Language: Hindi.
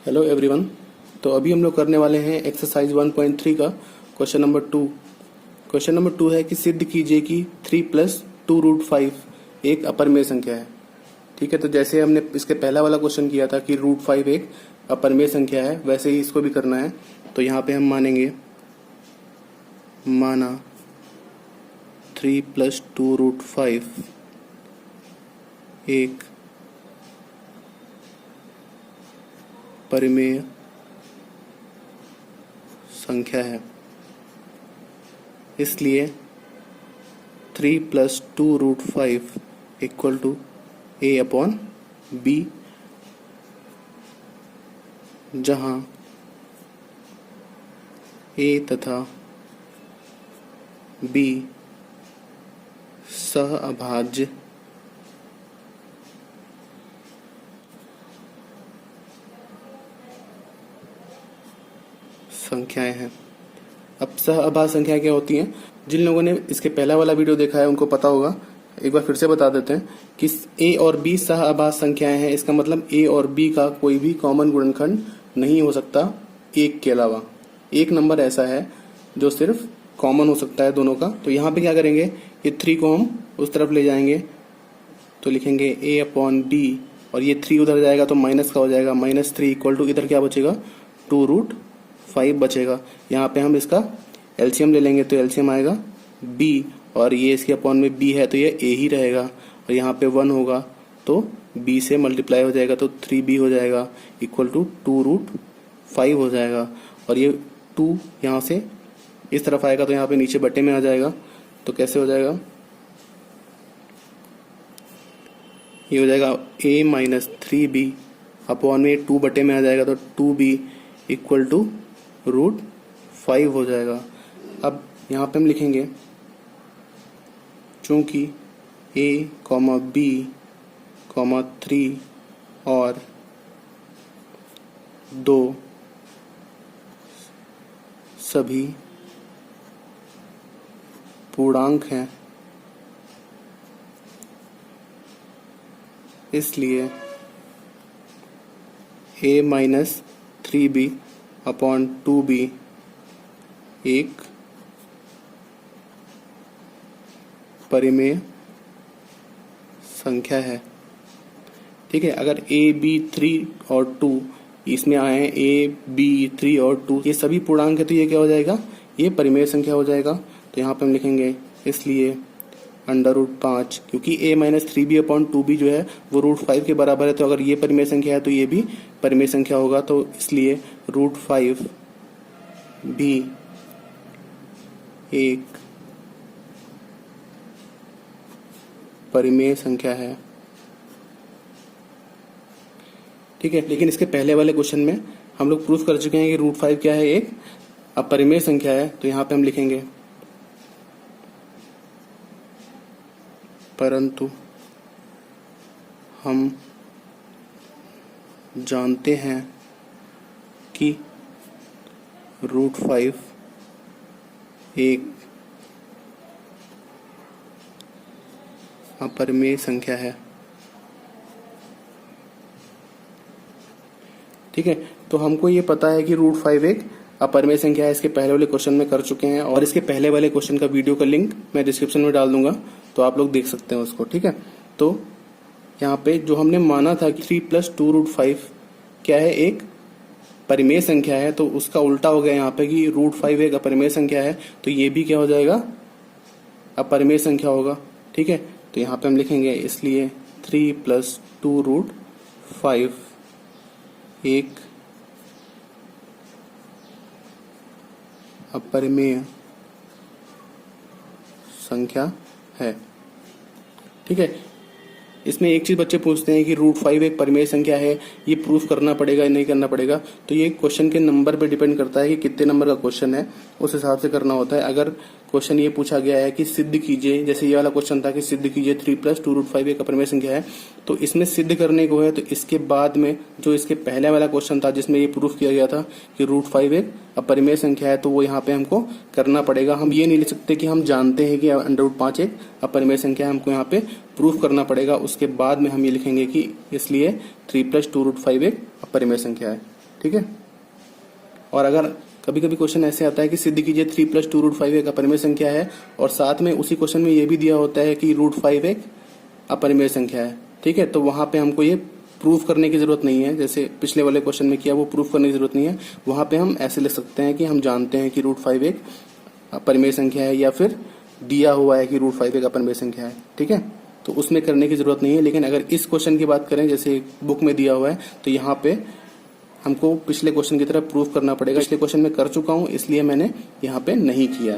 Hello everyone. तो अभी हम लोग करने वाले हैं एक्सरसाइज 1.3 का क्वेश्चन नंबर 2। क्वेश्चन नंबर 2 है कि सिद्ध कीजिए कि 3 + 2√5 एक अपरिमेय संख्या है। ठीक है, तो जैसे हमने इसके पहला वाला क्वेश्चन किया था कि √5 एक अपरिमेय संख्या है, वैसे ही इसको भी करना है। तो यहाँ पे हम मानेंगे, माना 3 + 2√5 एक परिमेय संख्या है, इसलिए 3 + 2√5 = a/b, जहाँ a तथा b सहअभाज्य संख्याएं हैं। अब सहअभाज्य संख्याएं क्या होती हैं? जिन लोगों ने इसके पहला वाला वीडियो देखा है उनको पता होगा, एक बार फिर से बता देते हैं कि a और b सहअभाज्य संख्याएं हैं। इसका मतलब a और b का कोई भी कॉमन गुणनखंड नहीं हो सकता एक के अलावा। एक नंबर ऐसा है जो सिर्फ कॉमन हो सकता है दोनों का। तो यहाँ पे क्या करेंगे, ये 3 को हम उस तरफ ले जाएंगे तो लिखेंगे a/b, और ये 3 उधर जाएगा तो माइनस का हो जाएगा, -3 = इधर क्या बचेगा, 2√5 बचेगा। यहाँ पे हम इसका एलसीएम ले लेंगे तो एलसीएम आएगा b, और ये इसके अपॉन में b है तो ये a ही रहेगा, और यहाँ पे 1 होगा तो b से मल्टीप्लाई हो जाएगा तो 3b हो जाएगा, = 2√5 हो जाएगा। और ये 2 यहाँ से इस तरफ आएगा तो यहाँ पे नीचे बटे में आ जाएगा। तो कैसे हो जाएगा, ये हो जाएगा a - 3b अपॉन में 2 बटे में आ जाएगा तो 2b = √5 हो जाएगा। अब यहाँ पे हम लिखेंगे, चूंकि a, b, 3 और 2 सभी पूर्णांक हैं, इसलिए a - 3b अपॉन 2b एक परिमेय संख्या है। ठीक है, अगर a, b, 3 और 2 इसमें आए हैं, a, b, 3 और 2 ये सभी पूर्णांक है, तो ये क्या हो जाएगा, ये परिमेय संख्या हो जाएगा। तो यहाँ पे हम लिखेंगे, इसलिए √5, क्योंकि a - 3b अपॉन 2b जो है वो √5 के बराबर है, तो अगर ये परिमेय संख्या है तो ये भी परिमेय संख्या होगा, तो इसलिए √5 भी एक परिमेय संख्या है। ठीक है, लेकिन इसके पहले वाले क्वेश्चन में हम लोग प्रूफ कर चुके हैं कि √5 क्या है, एक अपरिमेय संख्या है। तो यहाँ पे हम लिखेंगे, परंतु हम जानते हैं कि √5 एक अपरिमेय संख्या है। ठीक है, तो हमको ये पता है कि √5 एक अपरिमेय संख्या है। इसके पहले वाले क्वेश्चन में कर चुके हैं, और इसके पहले वाले क्वेश्चन का वीडियो का लिंक मैं डिस्क्रिप्शन में डाल दूंगा, तो आप लोग देख सकते हैं उसको। ठीक है, तो यहाँ पे जो हमने माना था कि 3 + 2√5 क्या है, एक परिमेय संख्या है, तो उसका उल्टा हो गया यहाँ पे कि √5 एक अपरिमेय संख्या है, तो ये भी क्या हो जाएगा, अपरिमेय संख्या होगा। ठीक है, तो यहाँ पे हम लिखेंगे, इसलिए 3 + 2√5 एक अपरिमेय संख्या है। ठीक है, इसमें एक चीज बच्चे पूछते हैं कि √5 एक परिमेय संख्या है, ये प्रूफ करना पड़ेगा या नहीं करना पड़ेगा। तो ये क्वेश्चन के नंबर पे डिपेंड करता है कि कितने नंबर का क्वेश्चन है, उस हिसाब से करना होता है। अगर क्वेश्चन ये पूछा गया है कि सिद्ध कीजिए, जैसे ये वाला क्वेश्चन था कि सिद्ध कीजिए 3 + 2√5 एक अपरिमेय संख्या है, तो इसमें सिद्ध करने को है, तो इसके बाद में जो इसके पहले वाला क्वेश्चन था जिसमें ये प्रूफ किया गया था कि √5 एक अपरिमेय संख्या है, तो वो यहाँ पे हमको करना पड़ेगा। हम ये नहीं लिख सकते कि हम जानते हैं कि √5 एक अपरिमेय संख्या है, हमको यहाँ पे प्रूफ करना पड़ेगा। उसके बाद में हम ये लिखेंगे कि इसलिए 3 + 2√5 एक अपरिमेय संख्या है। ठीक है। और अगर कभी कभी क्वेश्चन ऐसे आता है कि सिद्ध कीजिए 3 + 2 √5 एक अपरिमेय संख्या है, और साथ में उसी क्वेश्चन में ये भी दिया होता है कि √5 एक अपरिमेय संख्या है, ठीक है। तो वहां पे हमको ये प्रूफ करने की जरूरत नहीं है, जैसे पिछले वाले क्वेश्चन में किया, वो प्रूफ करने की जरूरत नहीं है। वहां पे हम ऐसे लिख सकते हैं कि हम जानते हैं कि √5 एक अपरिमेय संख्या है, या फिर दिया हुआ है कि √5 एक अपरिमेय संख्या है, ठीक है। तो उसमें करने की जरूरत नहीं है। लेकिन अगर इस क्वेश्चन की बात करें, जैसे बुक में दिया हुआ है, तो यहाँ पे हमको पिछले क्वेश्चन की तरह प्रूफ करना पड़ेगा। पिछले क्वेश्चन में कर चुका हूं, इसलिए मैंने यहाँ पे नहीं किया।